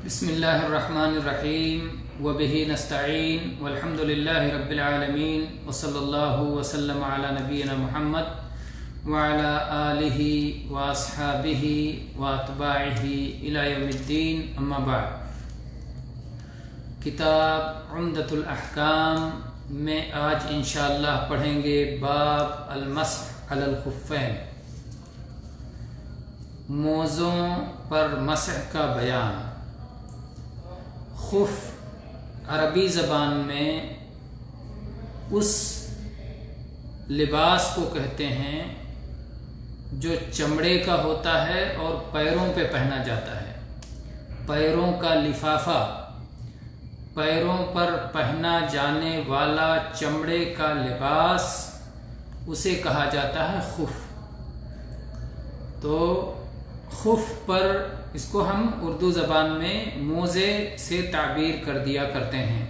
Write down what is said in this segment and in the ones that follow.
بسم اللہ الرحمن الرحیم وبہ نستعین والحمد للہ رب العالمین وصلی اللہ وسلم علی نبینا محمد وعلی آلہ واصحابہ واتباعہ الی یوم الدین، اما بعد۔ کتاب عمدۃ الاحکام میں آج انشاءاللہ پڑھیں گے باب المسح علی الخفین، موزوں پر مسح کا بیان۔ خف عربی زبان میں اس لباس کو کہتے ہیں جو چمڑے کا ہوتا ہے اور پیروں پہ پہنا جاتا ہے۔ پیروں کا لفافہ، پیروں پر پہنا جانے والا چمڑے کا لباس، اسے کہا جاتا ہے خف۔ تو خف پر اس کو ہم اردو زبان میں موزے سے تعبیر کر دیا کرتے ہیں،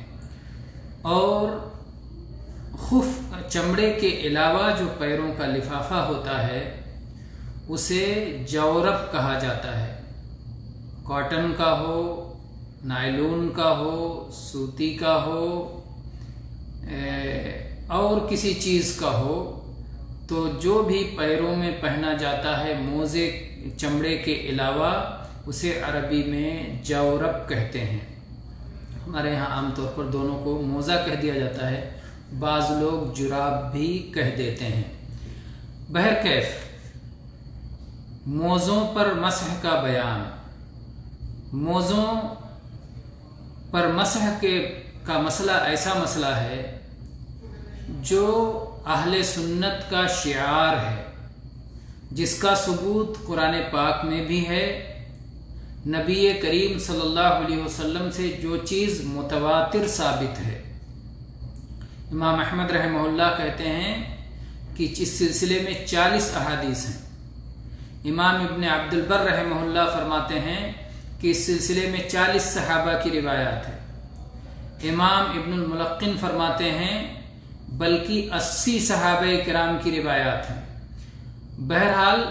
اور خف چمڑے کے علاوہ جو پیروں کا لفافہ ہوتا ہے اسے جورب کہا جاتا ہے۔ کاٹن کا ہو، نائلون کا ہو، سوتی کا ہو، اور کسی چیز کا ہو، تو جو بھی پیروں میں پہنا جاتا ہے موزے چمڑے کے علاوہ، اسے عربی میں جورب کہتے ہیں۔ ہمارے یہاں عام طور پر دونوں کو موزہ کہہ دیا جاتا ہے، بعض لوگ جراب بھی کہہ دیتے ہیں۔ بہرکیف موزوں پر مسح کا بیان۔ موزوں پر مسح کا مسئلہ ایسا مسئلہ ہے جو اہل سنت کا شعار ہے، جس کا ثبوت قرآن پاک میں بھی ہے۔ نبی کریم صلی اللہ علیہ وسلم سے جو چیز متواتر ثابت ہے، امام احمد رحمہ اللہ کہتے ہیں کہ اس سلسلے میں 40 احادیث ہیں۔ امام ابن عبد البر رحمہ اللہ فرماتے ہیں کہ اس سلسلے میں 40 صحابہ کی روایات ہے۔ امام ابن الملقن فرماتے ہیں بلکہ 80 صحابہ کرام کی روایات ہیں۔ بہرحال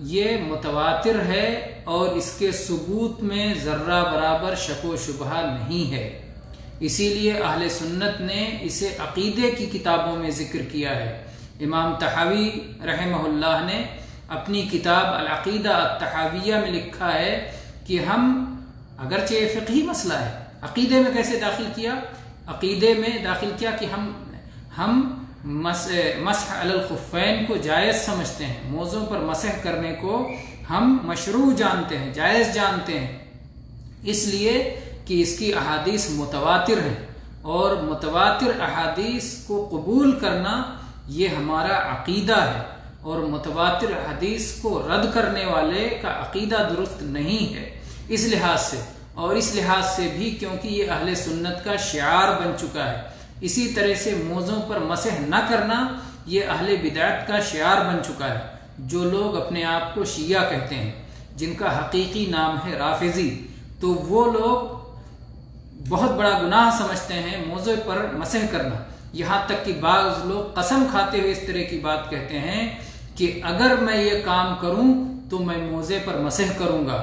یہ متواتر ہے اور اس کے ثبوت میں ذرہ برابر شک و شبہ نہیں ہے، اسی لیے اہل سنت نے اسے عقیدے کی کتابوں میں ذکر کیا ہے۔ امام طحاوی رحمہ اللہ نے اپنی کتاب العقیدہ الطحاویہ میں لکھا ہے کہ ہم، اگرچہ یہ فقہی مسئلہ ہے، عقیدے میں کیسے داخل کیا؟ عقیدے میں داخل کیا کہ ہم مسح علی الخفین کو جائز سمجھتے ہیں، موزوں پر مسح کرنے کو ہم مشروع جانتے ہیں، جائز جانتے ہیں، اس لیے کہ اس کی احادیث متواتر ہیں، اور متواتر احادیث کو قبول کرنا یہ ہمارا عقیدہ ہے، اور متواتر حدیث کو رد کرنے والے کا عقیدہ درست نہیں ہے۔ اس لحاظ سے، اور اس لحاظ سے بھی کیونکہ یہ اہل سنت کا شعار بن چکا ہے، اسی طرح سے موزوں پر مسح نہ کرنا یہ اہل بدعت کا شعار بن چکا ہے۔ جو لوگ اپنے آپ کو شیعہ کہتے ہیں، جن کا حقیقی نام ہے رافضی، تو وہ لوگ بہت بڑا گناہ سمجھتے ہیں موزے پر مسح کرنا، یہاں تک کہ بعض لوگ قسم کھاتے ہوئے اس طرح کی بات کہتے ہیں کہ اگر میں یہ کام کروں تو میں موزے پر مسح کروں گا،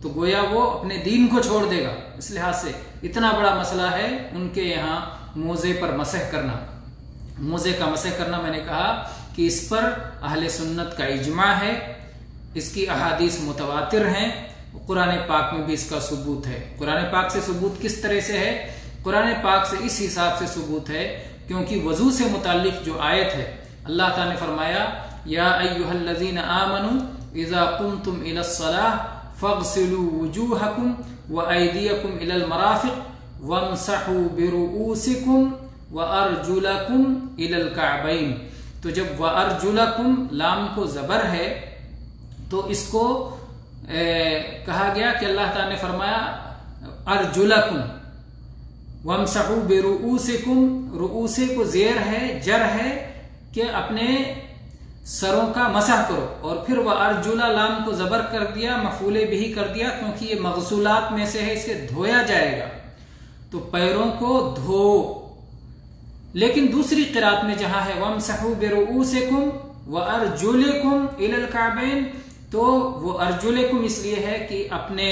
تو گویا وہ اپنے دین کو چھوڑ دے گا۔ اس لحاظ سے اتنا بڑا مسئلہ ہے ان کے یہاں موزے پر مسح کرنا۔ موزے کا مسح کرنا، میں نے کہا کہ اس پر اہل سنت کا اجماع ہے، اس کی احادیث متواتر ہیں، قرآن پاک میں بھی اس کا ثبوت ہے۔ قرآن پاک سے ثبوت کس طرح سے ہے؟ قرآن پاک سے اس حساب سے ثبوت ہے کیونکہ وضو سے متعلق جو آیت ہے، اللہ تعالیٰ نے فرمایا یا ایھا الذین آمنوا اذا قمتم الی الصلاۃ فاغسلوا وجوہکم وایدیکم الی المرافق وامسحوا برؤوسکم وارجلکم الی الکعبین۔ تو جب وارجلکم لام کو زبر ہے تو اس کو کہا گیا کہ اللہ تعالیٰ نے فرمایا ارجلکم وامسحوا برؤوسکم، رؤوسے کو زیر ہے، جر ہے کہ اپنے سروں کا مسح کرو، اور پھر وارجلا لام کو زبر کر دیا، مفعول بھی کر دیا کیونکہ یہ مغسولات میں سے ہے، اسے دھویا جائے گا، تو پیروں کو دھو۔ لیکن دوسری قرات میں جہاں ہے وَامْسَحُوا بِرُؤُوسِكُمْ وَأَرْجُلِكُمْ إِلَى الْكَعْبَيْنِ، تو وہ ارجلکم اس لیے ہے کہ اپنے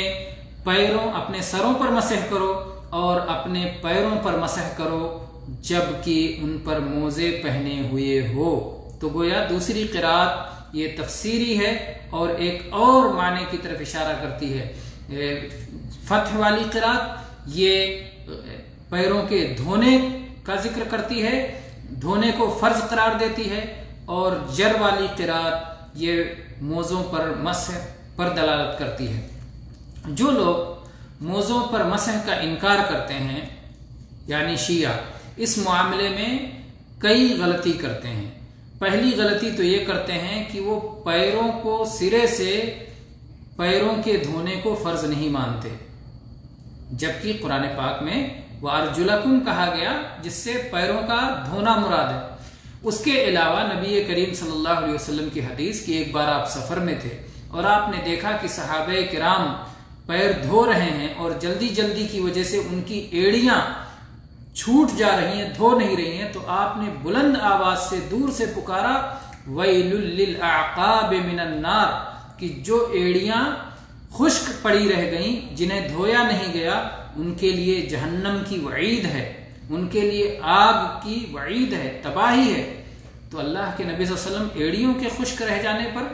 اپنے سروں پر مسح کرو اور اپنے پیروں پر مسح کرو جبکہ ان پر موزے پہنے ہوئے ہو۔ تو گویا دوسری قرات یہ تفسیری ہے اور ایک اور معنی کی طرف اشارہ کرتی ہے۔ فتح والی قرات یہ پیروں کے دھونے کا ذکر کرتی ہے، دھونے کو فرض قرار دیتی ہے، اور جر والی قرات یہ موزوں پر مسح پر دلالت کرتی ہے۔ جو لوگ موزوں پر مسح کا انکار کرتے ہیں یعنی شیعہ، اس معاملے میں کئی غلطی کرتے ہیں۔ پہلی غلطی تو یہ کرتے ہیں کہ وہ پیروں کو سرے سے پیروں کے دھونے کو فرض نہیں مانتے، جبکہ قرآن پاک میں وَأَرْجُلَكُمْ کہا گیا جس سے پیروں کا دھونا مراد ہے۔ اس کے علاوہ نبی کریم صلی اللہ علیہ وسلم کی حدیث کہ ایک بار آپ سفر میں تھے اور آپ نے دیکھا کہ صحابہ کرام پیر دھو رہے ہیں اور جلدی جلدی کی وجہ سے ان کی ایڑیاں چھوٹ جا رہی ہیں، دھو نہیں رہی ہیں، تو آپ نے بلند آواز سے دور سے پکارا وَيْلٌ لِّلْأَعْقَابِ مِنَ النَّارِ، کہ جو ایڑیاں خشک پڑی رہ گئیں، جنہیں دھویا نہیں گیا، ان کے لیے جہنم کی وعید ہے، ان کے لیے آگ کی وعید ہے، تباہی ہے۔ تو اللہ کے نبی صلی اللہ علیہ وسلم ایڑیوں کے خشک رہ جانے پر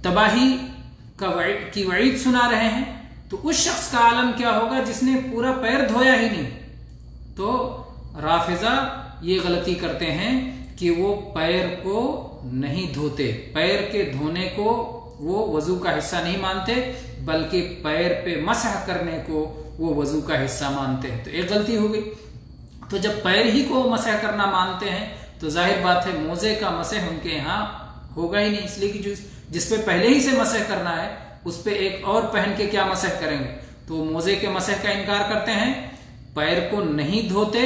تباہی کی وعید سنا رہے ہیں، تو اس شخص کا عالم کیا ہوگا جس نے پورا پیر دھویا ہی نہیں۔ تو رافضہ یہ غلطی کرتے ہیں کہ وہ پیر کو نہیں دھوتے، پیر کے دھونے کو وہ وضو کا حصہ نہیں مانتے، بلکہ پیر پہ مسح کرنے کو وہ وضو کا حصہ مانتے ہیں۔ تو ایک غلطی ہو گئی۔ تو جب پیر ہی کو مسح کرنا مانتے ہیں تو ظاہر بات ہے موزے کا مسح ان کے یہاں ہوگا ہی نہیں، اس لیے کہ جس پہ پہلے ہی سے مسح کرنا ہے اس پہ ایک اور پہن کے کیا مسح کریں گے۔ تو موزے کے مسح کا انکار کرتے ہیں، پیر کو نہیں دھوتے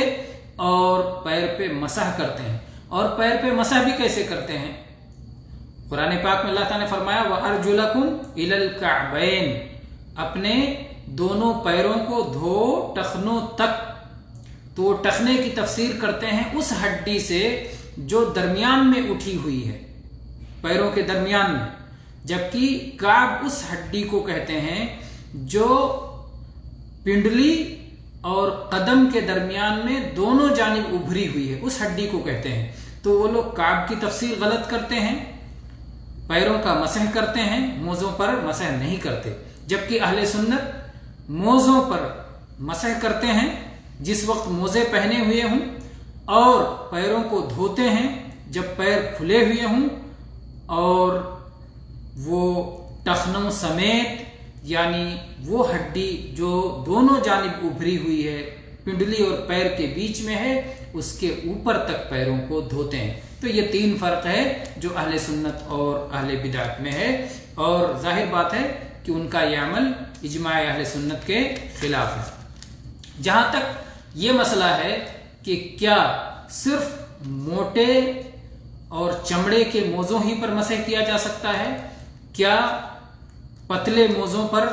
اور پیر پہ مسح کرتے ہیں۔ اور پیر پہ مسح بھی کیسے کرتے ہیں؟ قرآن پاک میں اللہ تعالیٰ نے فرمایا وَأَرْجُلَكُمْ إِلَى الْكَعْبَيْنِ، اپنے دونوں پیروں کو دھو ٹخنوں تک۔ تو ٹخنے کی تفسیر کرتے ہیں اس ہڈی سے جو درمیان میں اٹھی ہوئی ہے، پیروں کے درمیان میں، جبکہ کعب اس ہڈی کو کہتے ہیں جو پنڈلی اور قدم کے درمیان میں دونوں جانب ابھری ہوئی ہے، اس ہڈی کو کہتے ہیں۔ تو وہ لوگ کعب کی تفسیر غلط کرتے ہیں، پیروں کا مسح کرتے ہیں، موزوں پر مسح نہیں کرتے، جبکہ اہل سنت موزوں پر مسح کرتے ہیں جس وقت موزے پہنے ہوئے ہوں، اور پیروں کو دھوتے ہیں جب پیر کھلے ہوئے ہوں، اور وہ ٹخنوں سمیت، یعنی وہ ہڈی جو دونوں جانب ابھری ہوئی ہے، پنڈلی اور پیر کے بیچ میں ہے، اس کے اوپر تک پیروں کو دھوتے ہیں۔ تو یہ تین فرق ہے جو اہل سنت اور اہل بدعت میں ہے، اور ظاہر بات ہے کہ ان کا یہ عمل اجماع اہل سنت کے خلاف ہے۔ جہاں تک یہ مسئلہ ہے کہ کیا صرف موٹے اور چمڑے کے موزوں ہی پر مسح کیا جا سکتا ہے، کیا پتلے موزوں پر،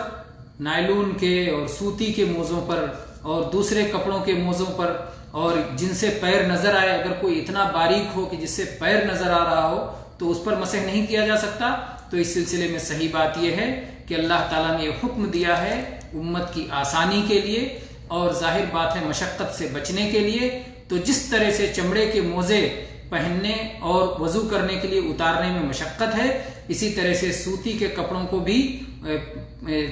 نائلون کے اور سوتی کے موزوں پر اور دوسرے کپڑوں کے موزوں پر، اور جن سے پیر نظر آئے، اگر کوئی اتنا باریک ہو کہ جس سے پیر نظر آ رہا ہو تو اس پر مسح نہیں کیا جا سکتا؟ تو اس سلسلے میں صحیح بات یہ ہے کہ اللہ تعالیٰ نے یہ حکم دیا ہے امت کی آسانی کے لیے، اور ظاہر بات ہے مشقت سے بچنے کے لیے۔ تو جس طرح سے چمڑے کے موزے پہننے اور وضو کرنے کے لیے اتارنے میں مشقت ہے، اسی طرح سے سوتی کے کپڑوں کو بھی،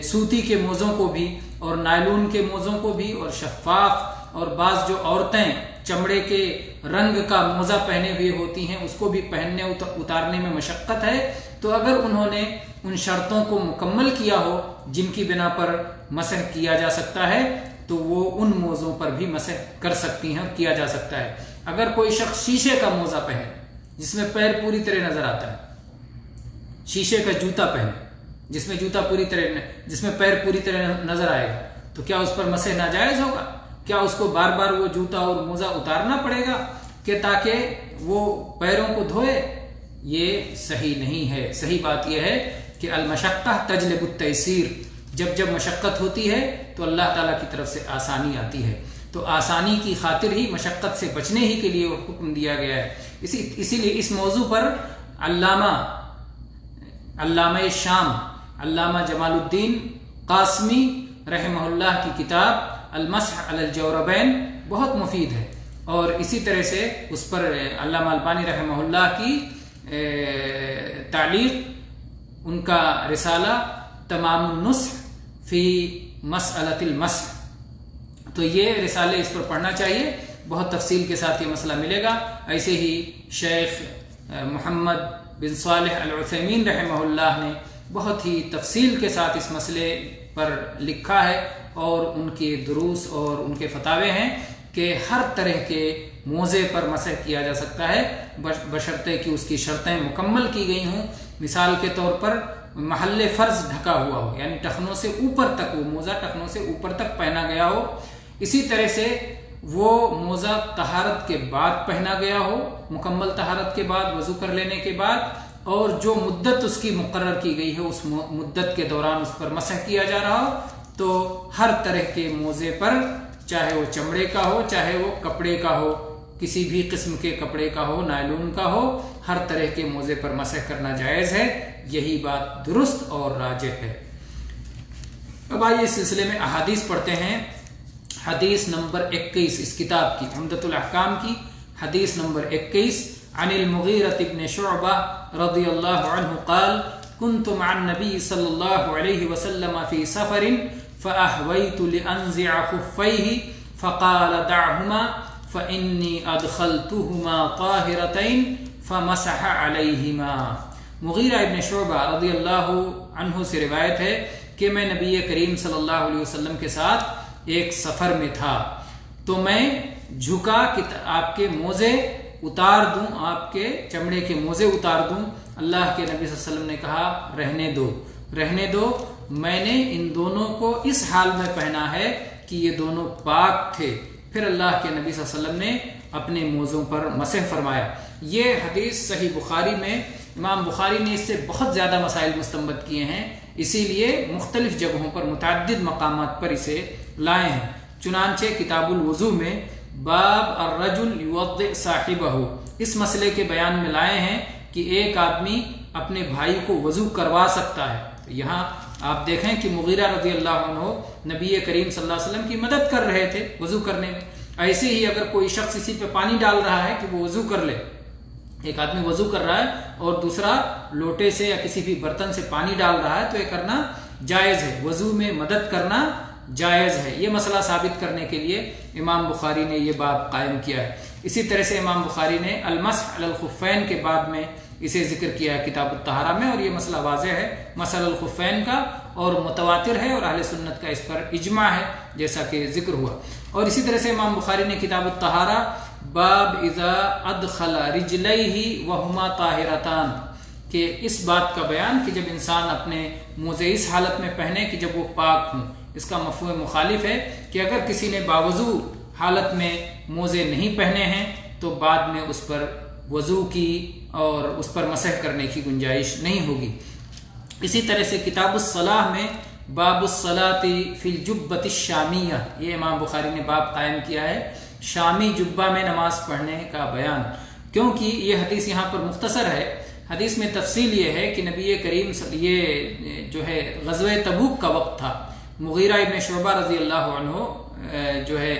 سوتی کے موزوں کو بھی، اور نائلون کے موزوں کو بھی، اور شفاف، اور بعض جو عورتیں چمڑے کے رنگ کا موزہ پہنے ہوئے ہوتی ہیں اس کو بھی پہننے اتارنے میں مشقت ہے۔ تو اگر انہوں نے ان شرطوں کو مکمل کیا ہو جن کی بنا پر مسح کیا جا سکتا ہے، تو وہ ان موزوں پر بھی مسح کر سکتی ہیں اور کیا جا سکتا ہے۔ اگر کوئی شخص شیشے کا موزہ پہنے جس میں پیر پوری طرح نظر آتا ہے، شیشے کا جوتا پہنے جس میں پیر پوری طرح نظر آئے گا، تو کیا اس پر مسح ناجائز ہوگا؟ کیا اس کو بار بار وہ جوتا اور موزہ اتارنا پڑے گا کہ تاکہ وہ پیروں کو دھوئے؟ یہ صحیح نہیں ہے۔ صحیح بات یہ ہے کہ المشقہ تجلب التیسیر، جب مشقت ہوتی ہے تو اللہ تعالیٰ کی طرف سے آسانی آتی ہے۔ تو آسانی کی خاطر ہی، مشقت سے بچنے ہی کے لیے وہ حکم دیا گیا ہے۔ اسی لیے اس موضوع پر علامہ شام، علامہ جمال الدین قاسمی رحمہ اللہ کی کتاب المسح علی الجوربین بہت مفید ہے، اور اسی طرح سے اس پر علامہ البانی رحمہ اللہ کی تعلیق، ان کا رسالہ تمام النصح فی مسئلۃ المسح، تو یہ رسالے اس پر پڑھنا چاہیے، بہت تفصیل کے ساتھ یہ مسئلہ ملے گا۔ ایسے ہی شیخ محمد بن صالح العثیمین رحمہ اللہ نے بہت ہی تفصیل کے ساتھ اس مسئلے پر لکھا ہے، اور ان کے دروس اور ان کے فتاوے ہیں کہ ہر طرح کے موزے پر مسح کیا جا سکتا ہے، بشرطے کہ اس کی شرطیں مکمل کی گئی ہوں۔ مثال کے طور پر محل فرض ڈھکا ہوا ہو، یعنی ٹخنوں سے اوپر تک، وہ موزہ ٹخنوں سے اوپر تک پہنا گیا ہو، اسی طرح سے وہ موزہ طہارت کے بعد پہنا گیا ہو، مکمل طہارت کے بعد، وضو کر لینے کے بعد، اور جو مدت اس کی مقرر کی گئی ہے اس مدت کے دوران اس پر مسح کیا جا رہا ہو، تو ہر طرح کے موزے پر، چاہے وہ چمڑے کا ہو، چاہے وہ کپڑے کا ہو، کسی بھی قسم کے کپڑے کا ہو، نائلون کا ہو، ہر طرح کے موزے پر مسح کرنا جائز ہے۔ یہی بات درست اور راجح ہے۔ اب آئیے اس سلسلے میں احادیث پڑھتے ہیں۔ حدیث نمبر 21 اس کتاب کی، عمدۃ الاحکام کی حدیث نمبر 21، عن المغیرۃ بن شعبہ رضی اللہ عنہ قال كنت مع النبي صلى الله عليه وسلم في سفر فأهويت لأنزع خفيه فقال دعهما فإني أدخلتهما طاهرتين فمسح عليهما۔ مغیرہ ابن شعبہ رضی اللہ عنہ سے روایت ہے کہ میں نبی کریم صلی اللہ علیہ وسلم کے ساتھ ایک سفر میں تھا، تو میں جھکا کہ آپ کے موزے اتار دوں، آپ کے چمڑے کے موزے اتار دوں۔ اللہ کے نبی صلی اللہ علیہ وسلم نے کہا رہنے دو، میں نے ان دونوں کو اس حال میں پہنا ہے کہ یہ دونوں پاک تھے۔ پھر اللہ کے نبی صلی اللہ علیہ وسلم نے اپنے موزوں پر مسح فرمایا۔ یہ حدیث صحیح بخاری میں، امام بخاری نے اس سے بہت زیادہ مسائل مستنبط کیے ہیں، اسی لیے مختلف جگہوں پر متعدد مقامات پر اسے لائے ہیں۔ چنانچہ کتاب الوضو میں باب الرجل یوضع صاحبہ، اس مسئلے کے بیان میں لائے ہیں کہ ایک آدمی اپنے بھائی کو وضو کروا سکتا ہے۔ یہاں آپ دیکھیں کہ مغیرہ رضی اللہ عنہ نبی کریم صلی اللہ علیہ وسلم کی مدد کر رہے تھے وضو کرنے میں۔ ایسے ہی اگر کوئی شخص اسی پہ پانی ڈال رہا ہے کہ وہ وضو کر لے، ایک آدمی وضو کر رہا ہے اور دوسرا لوٹے سے یا کسی بھی برتن سے پانی ڈال رہا ہے، تو یہ کرنا جائز ہے، وضو میں مدد کرنا جائز ہے۔ یہ مسئلہ ثابت کرنے کے لیے امام بخاری نے یہ باب قائم کیا ہے۔ اسی طرح سے امام بخاری نے المسح علی الخفین کے بعد میں اسے ذکر کیا ہے کتاب الطہارہ میں، اور یہ مسئلہ واضح ہے مسئلہ الخفین کا، اور متواتر ہے، اور اہل سنت کا اس پر اجماع ہے جیسا کہ ذکر ہوا۔ اور اسی طرح سے امام بخاری نے کتاب الطہارہ باب اذا ادخل رجلیہ وہما طاہرتان، کہ اس بات کا بیان کہ جب انسان اپنے موزے اس حالت میں پہنے کہ جب وہ پاک ہوں۔ اس کا مفہوم مخالف ہے کہ اگر کسی نے باوضو حالت میں موزے نہیں پہنے ہیں تو بعد میں اس پر وضو کی اور اس پر مسح کرنے کی گنجائش نہیں ہوگی۔ اسی طرح سے کتاب الصلاح میں باب الصلاۃ فی الجبۃ الشامیہ، یہ امام بخاری نے باب قائم کیا ہے شامی جبہ میں نماز پڑھنے کا بیان، کیونکہ یہ حدیث یہاں پر مختصر ہے۔ حدیث میں تفصیل یہ ہے کہ نبی کریم یہ جو ہے غزوہ تبوک کا وقت تھا، مغیرہ ابن شعبہ رضی اللہ عنہ جو ہے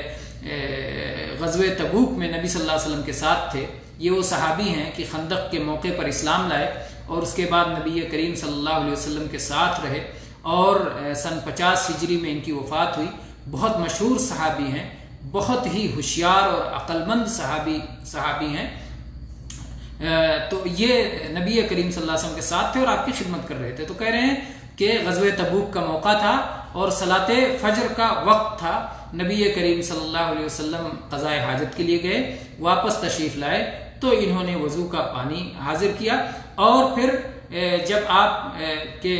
غزوہ تبوک میں نبی صلی اللہ علیہ وسلم کے ساتھ تھے۔ یہ وہ صحابی ہیں کہ خندق کے موقع پر اسلام لائے اور اس کے بعد نبی کریم صلی اللہ علیہ وسلم کے ساتھ رہے، اور سن 50 ہجری میں ان کی وفات ہوئی۔ بہت مشہور صحابی ہیں، بہت ہی ہوشیار اور عقل مند صحابی ہیں۔ تو یہ نبی کریم صلی اللہ علیہ وسلم کے ساتھ تھے اور آپ کی خدمت کر رہے تھے۔ تو کہہ رہے ہیں کہ غزوہ تبوک کا موقع تھا اور صلاۃ فجر کا وقت تھا، نبی کریم صلی اللہ علیہ وسلم قضاء حاجت کے لیے گئے، واپس تشریف لائے تو انہوں نے وضو کا پانی حاضر کیا، اور پھر جب آپ کے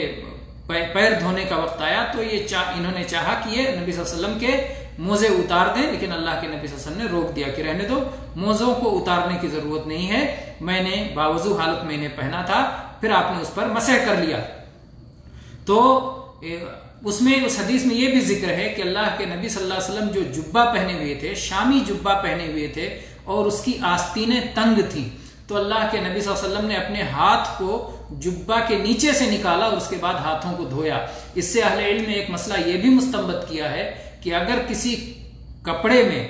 پیر دھونے کا وقت آیا تو انہوں نے چاہا کہ یہ نبی صلی اللہ علیہ وسلم کے موزے اتار دیں، لیکن اللہ کے نبی صلی اللہ علیہ وسلم نے روک دیا کہ رہنے دو، موزوں کو اتارنے کی ضرورت نہیں ہے، میں نے باوضو حالت میں انہیں پہنا تھا۔ پھر آپ نے اس پر مسح کر لیا۔ تو اس حدیث میں یہ بھی ذکر ہے کہ اللہ کے نبی صلی اللہ علیہ وسلم جو جبہ پہنے ہوئے تھے، شامی جبہ پہنے ہوئے تھے، اور اس کی آستینیں تنگ تھیں، تو اللہ کے نبی صلی اللہ علیہ وسلم نے اپنے ہاتھ کو جبہ کے نیچے سے نکالا اور اس کے بعد ہاتھوں کو دھویا۔ اس سے اہل علم نے ایک مسئلہ یہ بھی مستنبط کیا ہے کہ اگر کسی کپڑے میں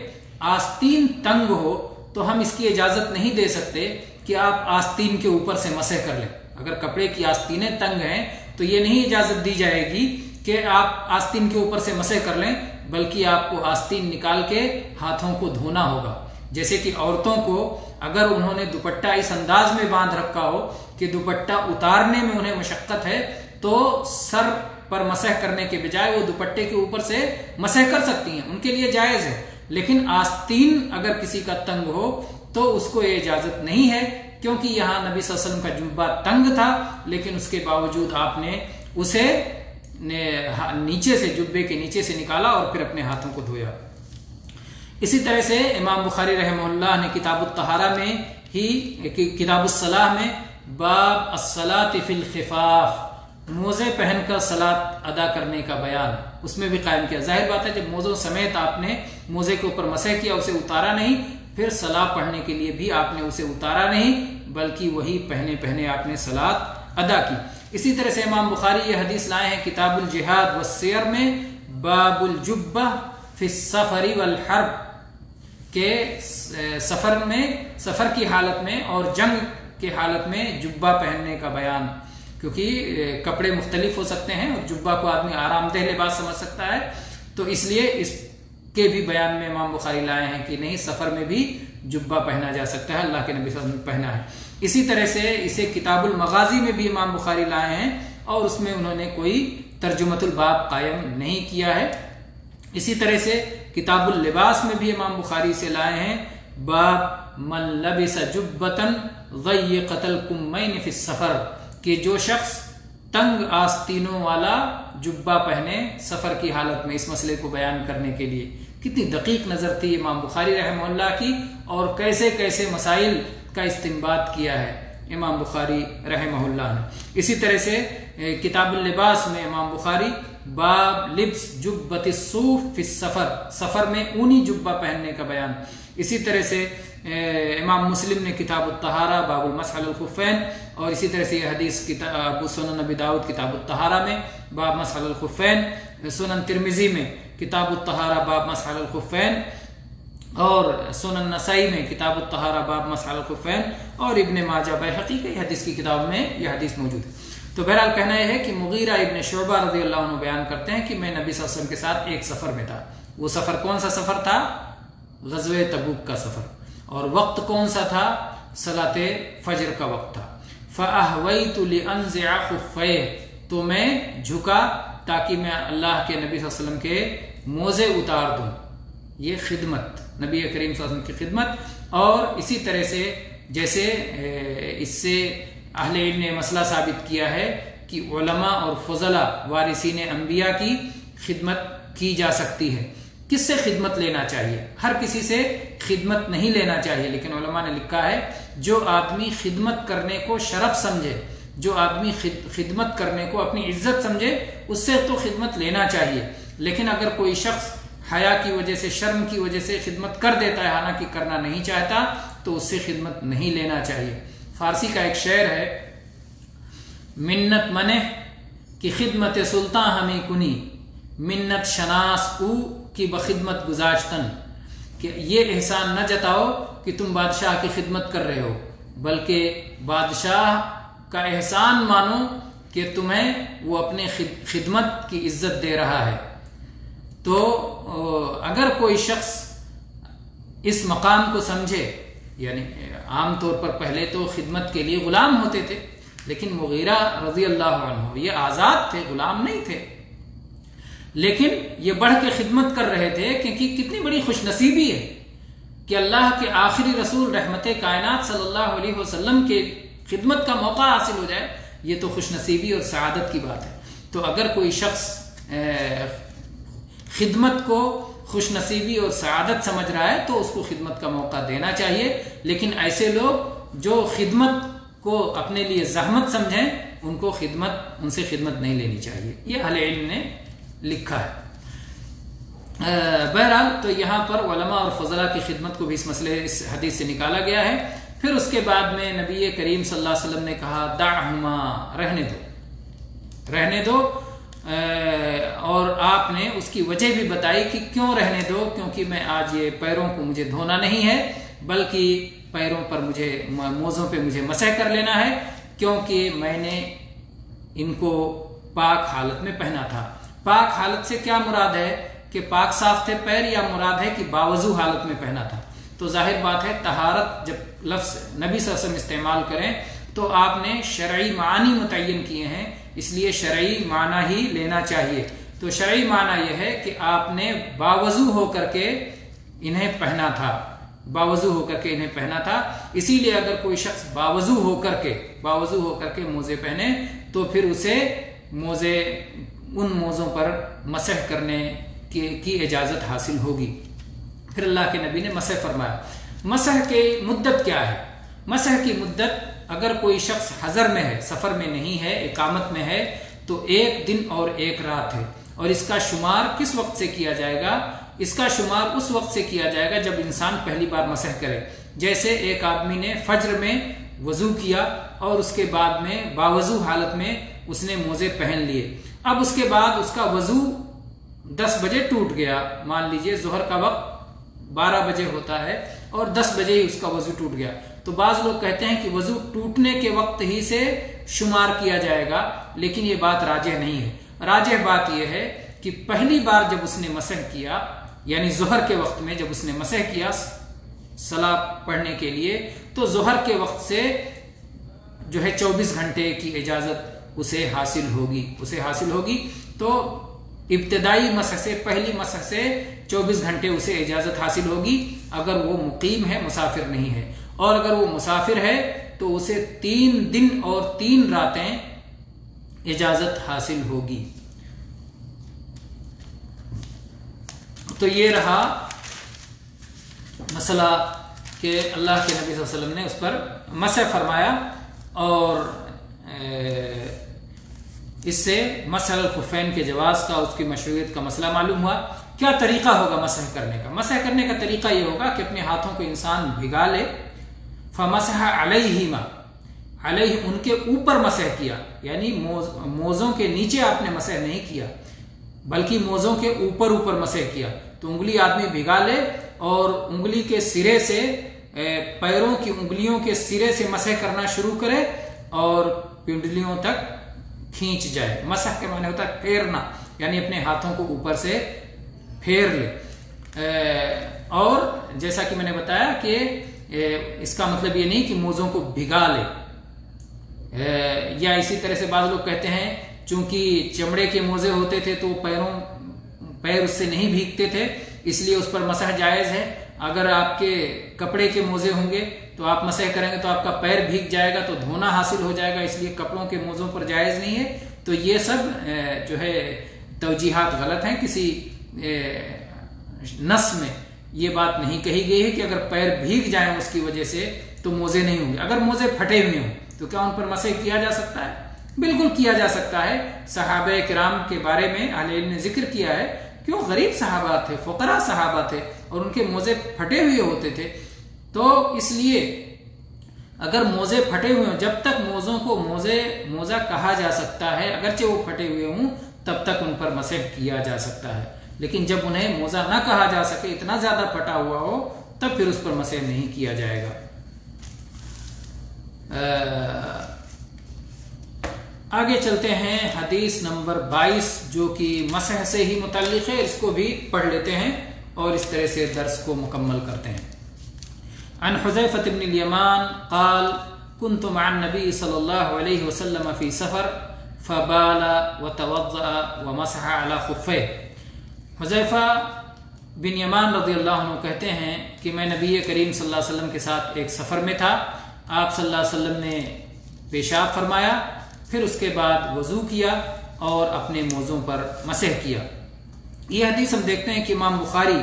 آستین تنگ ہو تو ہم اس کی اجازت نہیں دے سکتے کہ آپ آستین کے اوپر سے مسح کر لیں۔ اگر کپڑے کی آستینیں تنگ ہیں تو یہ نہیں اجازت دی جائے گی کہ آپ آستین کے اوپر سے مسح کر لیں، بلکہ آپ کو آستین نکال کے ہاتھوں کو دھونا ہوگا۔ جیسے کہ عورتوں کو اگر انہوں نے دوپٹہ اس انداز میں باندھ رکھا ہو کہ دوپٹہ اتارنے میں انہیں مشقت ہے تو سر پر مسح کرنے کے بجائے وہ دوپٹے کے اوپر سے مسح کر سکتی ہیں، ان کے لیے جائز ہے۔ لیکن آستین اگر کسی کا تنگ ہو تو اس کو یہ اجازت نہیں ہے، کیونکہ یہاں نبی صلی اللہ علیہ وسلم کا جبہ تنگ تھا، لیکن اس کے باوجود آپ نے اسے نیچے سے، جبے کے نیچے سے نکالا اور پھر اپنے ہاتھوں کو دھویا۔ اسی طرح سے امام بخاری رحمہ اللہ نے کتاب الطہارہ میں ہی، کتاب الصلاۃ میں باب الصلاۃ فی الخفاف، موزے پہن کر صلاۃ ادا کرنے کا بیان اس میں بھی قائم کیا۔ ظاہر بات ہے جب موزوں سمیت آپ نے موزے کے اوپر مسح کیا، اسے اتارا نہیں، پھر صلاۃ پڑھنے کے لیے بھی آپ نے اسے اتارا نہیں، بلکہ وہی پہنے آپ نے صلاۃ ادا کی۔ اسی طرح سے امام بخاری یہ حدیث لائے ہیں کتاب الجہاد والسیر میں باب الجبہ فی السفر والحرب، کہ سفر کی حالت میں اور جنگ کی حالت میں جبہ پہننے کا بیان، کیونکہ کپڑے مختلف ہو سکتے ہیں اور جبہ کو آدمی آرام دہ لباس سمجھ سکتا ہے، تو اس لیے اس کے بھی بیان میں امام بخاری لائے ہیں کہ نہیں، سفر میں بھی جبہ پہنا جا سکتا ہے، اللہ کے نبی صلی اللہ علیہ وسلم نے پہنا ہے۔ اسی طرح سے اسے کتاب المغازی میں بھی امام بخاری لائے ہیں اور اس میں انہوں نے کوئی ترجمۃ الباب قائم نہیں کیا ہے۔ اسی طرح سے کتاب اللباس میں بھی امام بخاری سے لائے ہیں باب من لبس جبتن ضیقۃ الکمین فی السفر، کہ جو شخص تنگ آستینوں والا جبہ پہنے سفر کی حالت میں، اس مسئلے کو بیان کرنے کے لیے کتنی دقیق نظر تھی امام بخاری رحمہ اللہ کی، اور کیسے کیسے مسائل کا استنباط کیا ہے امام بخاری رحمہ اللہ نے۔ اسی طرح سے کتاب اللباس میں امام بخاری باب لبس جبۃ الصوف فی السفر، سفر میں اونی جبہ پہننے کا بیان۔ اسی طرح سے امام مسلم نے کتاب الطہارہ باب المسح علی الخفین، اور اسی طرح سے یہ حدیث ابو سنن ابی داؤد کتاب الطہارہ میں باب مسح علی الخفین، سنن ترمذی میں کتاب الطہارہ باب مسح علی الخفین، اور سنن نسائی میں کتاب الطہارہ باب مسح علی الخفین، اور ابن ماجہ بیہقی کی حدیث کی کتاب میں یہ حدیث موجود ہے۔ تو بہرحال کہنا یہ ہے کہ مغیرہ ابن شعبہ رضی اللہ عنہ بیان کرتے ہیں کہ میں نبی صلی اللہ علیہ وسلم کے ساتھ ایک سفر میں تھا۔ وہ سفر کون سا سفر تھا؟ غزوہ تبوک کا سفر، اور وقت کون سا تھا؟ صلاۃ فجر کا وقت تھا۔ فَأَهْوَيْتُ لِأَنزِعَ خُفَّيْهِ، تو میں جھکا تاکہ میں اللہ کے نبی صلی اللہ علیہ وسلم کے موزے اتار دوں۔ یہ خدمت، نبی کریم صلی اللہ علیہ وسلم کی خدمت۔ اور اسی طرح سے جیسے اس سے اہل علم نے مسئلہ ثابت کیا ہے کہ علماء اور فضلاء وارثین انبیاء کی خدمت کی جا سکتی ہے۔ کس سے خدمت لینا چاہیے؟ ہر کسی سے خدمت نہیں لینا چاہیے، لیکن علماء نے لکھا ہے جو آدمی خدمت کرنے کو شرف سمجھے، جو آدمی خدمت کرنے کو اپنی عزت سمجھے، اس سے تو خدمت لینا چاہیے۔ لیکن اگر کوئی شخص حیا کی وجہ سے، شرم کی وجہ سے خدمت کر دیتا ہے حالانکہ کرنا نہیں چاہتا، تو اس سے خدمت نہیں لینا چاہیے۔ فارسی کا ایک شعر ہے، منت منہ کی خدمت سلطان ہمیں کنی، منت شناس او کی بخدمت گزاشتن، کہ یہ احسان نہ جتاؤ کہ تم بادشاہ کی خدمت کر رہے ہو، بلکہ بادشاہ کا احسان مانو کہ تمہیں وہ اپنے خدمت کی عزت دے رہا ہے۔ تو اگر کوئی شخص اس مقام کو سمجھے، یعنی عام طور پر پہلے تو خدمت کے لیے غلام ہوتے تھے، لیکن مغیرہ رضی اللہ عنہ یہ آزاد تھے، غلام نہیں تھے، لیکن یہ بڑھ کے خدمت کر رہے تھے، کیونکہ کتنی بڑی خوش نصیبی ہے کہ اللہ کے آخری رسول رحمت کائنات صلی اللہ علیہ وسلم کے خدمت کا موقع حاصل ہو جائے، یہ تو خوش نصیبی اور سعادت کی بات ہے۔ تو اگر کوئی شخص خدمت کو خوش نصیبی اور سعادت سمجھ رہا ہے تو اس کو خدمت کا موقع دینا چاہیے، لیکن ایسے لوگ جو خدمت کو اپنے لیے زحمت سمجھیں، ان سے خدمت نہیں لینی چاہیے، یہ اہل علم نے لکھا ہے۔ بہرحال تو یہاں پر علماء اور فضلاء کی خدمت کو بھی اس مسئلے، اس حدیث سے نکالا گیا ہے پھر اس کے بعد میں نبی کریم صلی اللہ علیہ وسلم نے کہا دعہما، رہنے دو، اور آپ نے اس کی وجہ بھی بتائی کہ کیوں رہنے دو، کیونکہ میں آج یہ پیروں کو مجھے دھونا نہیں ہے، بلکہ پیروں پر موزوں پہ مجھے مسح کر لینا ہے، کیونکہ میں نے ان کو پاک حالت میں پہنا تھا۔ پاک حالت سے کیا مراد ہے کہ پاک صاف تھے پیر، یا مراد ہے کہ باوضو حالت میں پہنا تھا؟ تو ظاہر بات ہے طہارت جب لفظ نبی صلی اللہ علیہ وسلم استعمال کریں تو آپ نے شرعی معانی متعین کیے ہیں، اس لیے شرعی معنی ہی لینا چاہیے۔ تو شرعی معنی یہ ہے کہ آپ نے باوضو ہو کر کے انہیں پہنا تھا، اسی لیے اگر کوئی شخص باوضو ہو کر کے موزے پہنے تو پھر اسے ان موزوں پر مسح کرنے کی اجازت حاصل ہوگی۔ پھر اللہ کے نبی نے مسح فرمایا۔ مسح کی مدت کیا ہے؟ مسح کی مدت، اگر کوئی شخص حضر میں ہے، سفر میں نہیں ہے، اقامت میں ہے، تو 1 دن اور 1 رات ہے، اور اس کا شمار کس وقت سے کیا جائے گا؟ اس کا شمار اس وقت سے کیا جائے گا جب انسان پہلی بار مسح کرے۔ جیسے ایک آدمی نے فجر میں وضو کیا اور اس کے بعد میں باوضو حالت میں اس نے موزے پہن لیے، اب اس کے بعد اس کا وضو 10 بجے ٹوٹ گیا، مان لیجئے ظہر کا وقت 12 بجے ہوتا ہے اور 10 بجے ہی اس کا وضو ٹوٹ گیا، تو بعض لوگ کہتے ہیں کہ وضو ٹوٹنے کے وقت ہی سے شمار کیا جائے گا، لیکن یہ بات راجح نہیں ہے۔ راجح بات یہ ہے کہ پہلی بار جب اس نے مسح کیا، یعنی ظہر کے وقت میں جب اس نے مسح کیا صلاۃ پڑھنے کے لیے، تو ظہر کے وقت سے جو ہے 24 گھنٹے کی اجازت اسے حاصل ہوگی، تو ابتدائی مسح سے، پہلی مسح سے 24 گھنٹے اسے اجازت حاصل ہوگی اگر وہ مقیم ہے، مسافر نہیں ہے، اور اگر وہ مسافر ہے تو اسے 3 دن اور 3 راتیں اجازت حاصل ہوگی۔ تو یہ رہا مسئلہ کہ اللہ کے نبی صلی اللہ علیہ وسلم نے اس پر مسح فرمایا، اور اس سے مسح الخفین کے جواز کا، اس کی مشروعیت کا مسئلہ معلوم ہوا۔ کیا طریقہ ہوگا مسح کرنے کا؟ مسح کرنے کا طریقہ یہ ہوگا کہ اپنے ہاتھوں کو انسان بھگا لے، فمسح علیہما، علیہ ان کے اوپر مسح کیا، یعنی موزوں کے نیچے آپ نے مسح نہیں کیا بلکہ موزوں کے اوپر مسح کیا۔ تو انگلی آدمی بھگا لے اور انگلی کے سرے سے، پیروں کی انگلیوں کے سرے سے مسح کرنا شروع کرے اور پنڈلیوں تک کھینچ جائے۔ مسح کے معنی ہوتا ہے پھیرنا، یعنی اپنے ہاتھوں کو اوپر سے پھیر لے، اور جیسا کہ میں نے بتایا کہ اس کا مطلب یہ نہیں کہ موزوں کو بھگا لے، یا اسی طرح سے بعض لوگ کہتے ہیں چونکہ چمڑے کے موزے ہوتے تھے تو پیر اس سے نہیں بھیگتے تھے، اس لیے اس پر مسح جائز ہے۔ اگر آپ کے کپڑے کے موزے ہوں گے تو آپ مسح کریں گے تو آپ کا پیر بھیگ جائے گا، تو دھونا حاصل ہو جائے گا، اس لیے کپڑوں کے موزوں پر جائز نہیں ہے۔ تو یہ سب جو ہے توجیحات غلط ہیں، کسی نص میں یہ بات نہیں کہی گئی ہے کہ اگر پیر بھیگ جائیں اس کی وجہ سے تو موزے نہیں ہوں گے۔ اگر موزے پھٹے ہوئے ہوں تو کیا ان پر مسح کیا جا سکتا ہے؟ بالکل کیا جا سکتا ہے۔ صحابہ کرام کے بارے میں اہل علم نے ذکر کیا ہے کہ وہ غریب صحابہ تھے، فقراء صحابہ تھے، اور ان کے موزے پھٹے ہوئے ہوتے تھے، تو اس لیے اگر موزے پھٹے ہوئے ہوں، جب تک موزوں کو موزہ کہا جا سکتا ہے، اگرچہ وہ پھٹے ہوئے ہوں تب تک ان پر مسح کیا جا سکتا ہے، لیکن جب انہیں موزہ نہ کہا جا سکے، اتنا زیادہ پھٹا ہوا ہو، تب پھر اس پر مسح نہیں کیا جائے گا۔ آگے چلتے ہیں، حدیث نمبر 22 جو کہ مسح سے ہی متعلق ہے، اس کو بھی پڑھ لیتے ہیں اور اس طرح سے درس کو مکمل کرتے ہیں۔ عن حذیفہ بن الیمان قال كنت مع النبي صلی اللہ علیہ وسلم فی سفر فبال وتوضأ ومسح على خفيه۔ حذیفہ بن یمان رضی اللہ عنہ کہتے ہیں کہ میں نبی کریم صلی اللہ علیہ وسلم کے ساتھ ایک سفر میں تھا، آپ صلی اللہ علیہ وسلم نے پیشاب فرمایا، پھر اس کے بعد وضو کیا اور اپنے موزوں پر مسح کیا۔ یہ حدیث ہم دیکھتے ہیں کہ امام بخاری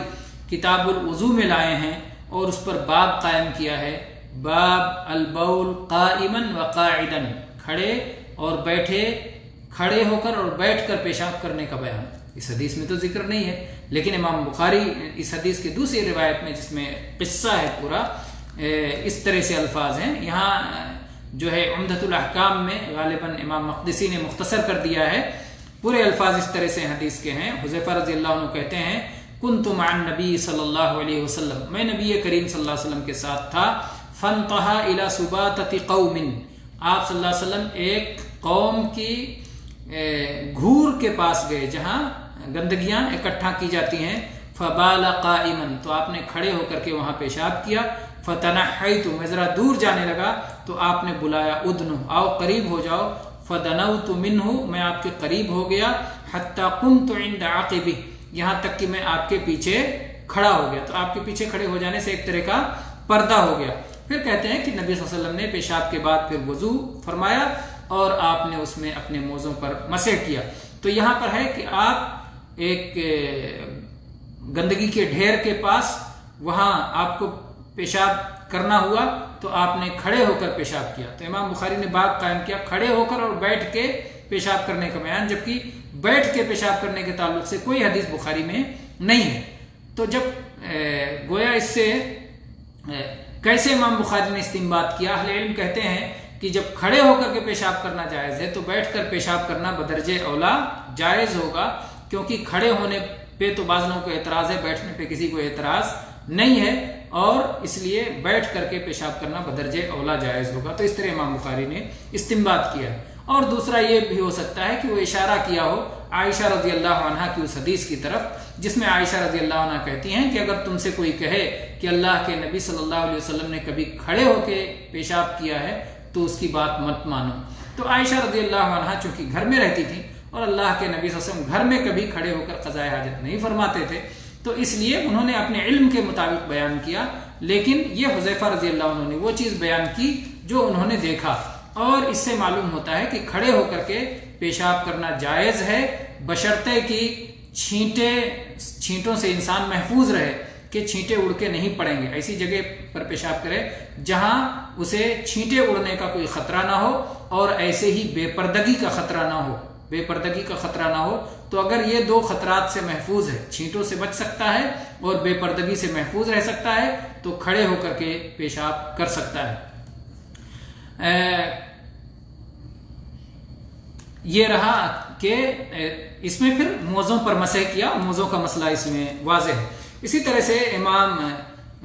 کتاب الوضو میں لائے ہیں اور اس پر باب قائم کیا ہے، باب البول قائما وقاعدا، کھڑے اور بیٹھے، کھڑے ہو کر اور بیٹھ کر پیشاب کرنے کا بیان۔ اس حدیث میں تو ذکر نہیں ہے، لیکن امام بخاری اس حدیث کی دوسری روایت میں، جس میں قصہ ہے پورا، اس طرح سے الفاظ ہیں. یہاں جو ہے عمدۃ الاحکام میں غالباً امام مقدسی نے مختصر کر دیا ہے. پورے الفاظ اس طرح سے حدیث کے ہیں. حذیفہ رضی اللہ عنہ کہتے ہیں کنت مع النبی صلی اللہ علیہ وسلم، میں نبی کریم صلی اللہ علیہ وسلم کے ساتھ تھا. فانتہا الی سباتۃ قوم، آپ صلی اللہ علیہ وسلم ایک قوم کی گھور کے پاس گئے جہاں گندگیاں اکٹھا کی جاتی ہیں. فبال قائما، تو آپ نے کھڑے ہو کر کے وہاں پیشاب کیا. فتنحیت، میں ذرا دور جانے لگا تو آپ نے بلایا ادنو، آؤ قریب ہو جاؤ. فدنوت منہ، میں آپ کے قریب ہو گیا. حتی قمت عند عقبہ، یہاں تک کہ میں آپ کے پیچھے کھڑا ہو گیا. تو آپ کے پیچھے کھڑے ہو جانے سے ایک طرح کا پردہ ہو گیا. پھر کہتے ہیں کہ نبی صلی اللہ علیہ وسلم نے پیشاب کے بعد پھر وضو فرمایا اور آپ نے اس میں اپنے موزوں پر مسح کیا. تو یہاں پر ہے کہ آپ ایک گندگی کے ڈھیر کے پاس وہاں آپ کو پیشاب کرنا ہوا تو آپ نے کھڑے ہو کر پیشاب کیا. تو امام بخاری نے باب قائم کیا کھڑے ہو کر اور بیٹھ کے پیشاب کرنے کا بیان، جبکہ بیٹھ کے پیشاب کرنے کے تعلق سے کوئی حدیث بخاری میں نہیں ہے. تو جب گویا اس سے کیسے امام بخاری نے استنباط کیا، اہل علم کہتے ہیں کہ جب کھڑے ہو کر کے پیشاب کرنا جائز ہے تو بیٹھ کر پیشاب کرنا بدرجہ اولا جائز ہوگا، کیونکہ کھڑے ہونے پہ تو بعض لوگوں کو اعتراض ہے، بیٹھنے پہ کسی کو اعتراض نہیں ہے، اور اس لیے بیٹھ کر کے پیشاب کرنا بدرجہ اولا جائز ہوگا. تو اس طرح امام بخاری نے استنباط کیا ہے. اور دوسرا یہ بھی ہو سکتا ہے کہ وہ اشارہ کیا ہو عائشہ رضی اللہ عنہا کی اس حدیث کی طرف جس میں عائشہ رضی اللہ عنہا کہتی ہیں کہ اگر تم سے کوئی کہے کہ اللہ کے نبی صلی اللہ علیہ وسلم نے کبھی کھڑے ہو کے پیشاب کیا ہے تو اس کی بات مت مانو. تو عائشہ رضی اللہ عنہا چونکہ گھر میں رہتی تھی اور اللہ کے نبی صلی اللہ علیہ وسلم گھر میں کبھی کھڑے ہو کر قضاء حاجت نہیں فرماتے تھے، تو اس لیے انہوں نے اپنے علم کے مطابق بیان کیا. لیکن یہ حذیفہ رضی اللہ عنہ نے وہ چیز بیان کی جو انہوں نے دیکھا، اور اس سے معلوم ہوتا ہے کہ کھڑے ہو کر کے پیشاب کرنا جائز ہے، بشرطے کہ چھینٹوں سے انسان محفوظ رہے کہ چھینٹے اڑ کے نہیں پڑیں گے. ایسی جگہ پر پیشاب کرے جہاں اسے چھینٹے اڑنے کا کوئی خطرہ نہ ہو، اور ایسے ہی بے پردگی کا خطرہ نہ ہو. بے پردگی کا خطرہ نہ ہو تو اگر یہ دو خطرات سے محفوظ ہے، چھینٹوں سے بچ سکتا ہے اور بے پردگی سے محفوظ رہ سکتا ہے، تو کھڑے ہو کر کے پیشاب کر سکتا ہے. یہ رہا کہ اس میں پھر موزوں پر مسح کیا، موزوں کا مسئلہ اس میں واضح ہے. اسی طرح سے امام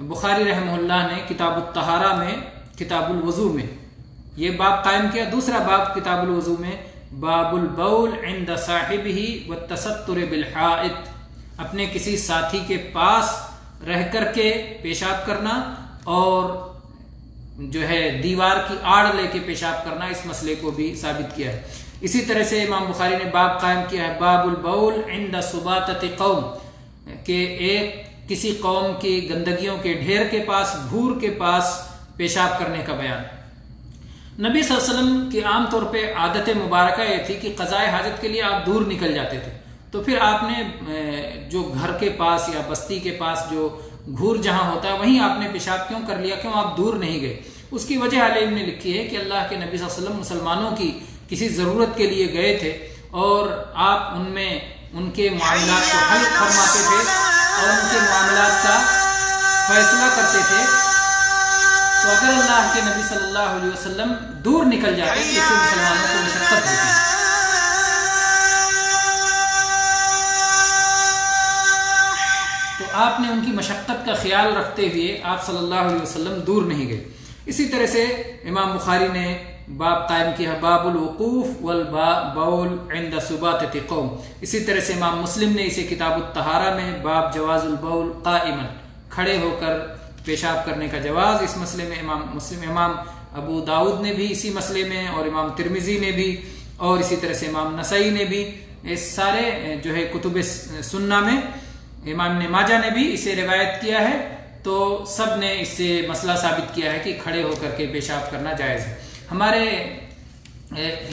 بخاری رحمہ اللہ نے کتاب الطہارہ میں کتاب الوضو میں یہ باب قائم کیا. دوسرا باب کتاب الوضو میں باب البول عند صاحبہ والتستر بالحائط، اپنے کسی ساتھی کے پاس رہ کر کے پیشاب کرنا اور جو ہے دیوار کی آڑ لے کے پیشاب کرنا، اس مسئلے کو بھی ثابت کیا ہے. اسی طرح سے امام بخاری نے باب قائم کیا ہے باب البول عند سباتۃ قوم، کہ ایک کسی قوم کی گندگیوں کے ڈھیر کے پاس، گھور کے پاس پیشاب کرنے کا بیان. نبی صلی اللہ علیہ وسلم کی عام طور پہ عادت مبارکہ یہ تھی کہ قضاء حاجت کے لیے آپ دور نکل جاتے تھے، تو پھر آپ نے جو گھر کے پاس یا بستی کے پاس جو گھور جہاں ہوتا ہے وہیں آپ نے پیشاب کیوں کر لیا، کیوں آپ دور نہیں گئے؟ اس کی وجہ علم نے لکھی ہے کہ اللہ کے نبی صلی اللہ علیہ وسلم مسلمانوں کی کسی ضرورت کے لیے گئے تھے اور آپ ان میں ان کے معاملات کو حل فرماتے تھے اور ان کے معاملات کا فیصلہ کرتے تھے. تو اگر اللہ کے نبی صلی اللہ علیہ وسلم دور نکل جاتے تو اس سے مسلمانوں کو مشقت ہوتی. تو آپ نے ان کی مشقت کا خیال رکھتے ہوئے آپ صلی اللہ علیہ وسلم دور نہیں گئے. اسی طرح سے امام بخاری نے باب قائم کیا باب الوقوف والبول عند سباتۃ قوم. اسی طرح سے امام مسلم نے اسے کتاب الطہارہ میں باب جواز البول قائما، کھڑے ہو کر پیشاب کرنے کا جواز، اس مسئلے میں امام مسلم، امام ابو داؤد نے بھی اسی مسئلے میں، اور امام ترمذی نے بھی، اور اسی طرح سے امام نسائی نے بھی، اس سارے جو ہے کتب سنہ میں، امام ابن ماجہ نے بھی اسے روایت کیا ہے. تو سب نے اس سے مسئلہ ثابت کیا ہے کہ کھڑے ہو کر کے پیشاب کرنا جائز ہے. ہمارے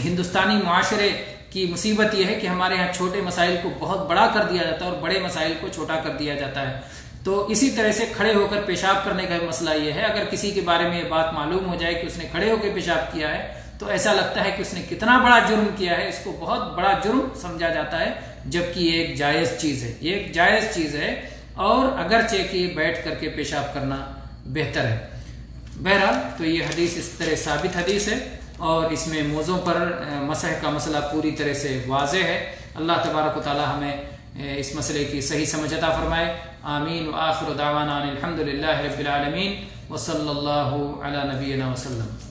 ہندوستانی معاشرے کی مصیبت یہ ہے کہ ہمارے ہاں چھوٹے مسائل کو بہت بڑا کر دیا جاتا ہے اور بڑے مسائل کو چھوٹا کر دیا جاتا ہے. تو اسی طرح سے کھڑے ہو کر پیشاب کرنے کا مسئلہ یہ ہے، اگر کسی کے بارے میں یہ بات معلوم ہو جائے کہ اس نے کھڑے ہو کے پیشاب کیا ہے تو ایسا لگتا ہے کہ اس نے کتنا بڑا جرم کیا ہے، اس کو بہت بڑا جرم سمجھا جاتا ہے، جبکہ یہ ایک جائز چیز ہے. یہ ایک جائز چیز ہے، اور اگرچہ کہ بیٹھ کر کے پیشاب کرنا بہتر ہے. بہرحال تو یہ حدیث اس طرح ثابت حدیث ہے اور اس میں موزوں پر مسح کا مسئلہ پوری طرح سے واضح ہے. اللہ تبارک و تعالی ہمیں اس مسئلے کی صحیح سمجھ عطا فرمائے. آمین. وآخر دعوانا الحمد للہ رب العالمین وصلی اللہ علی نبینا وسلم.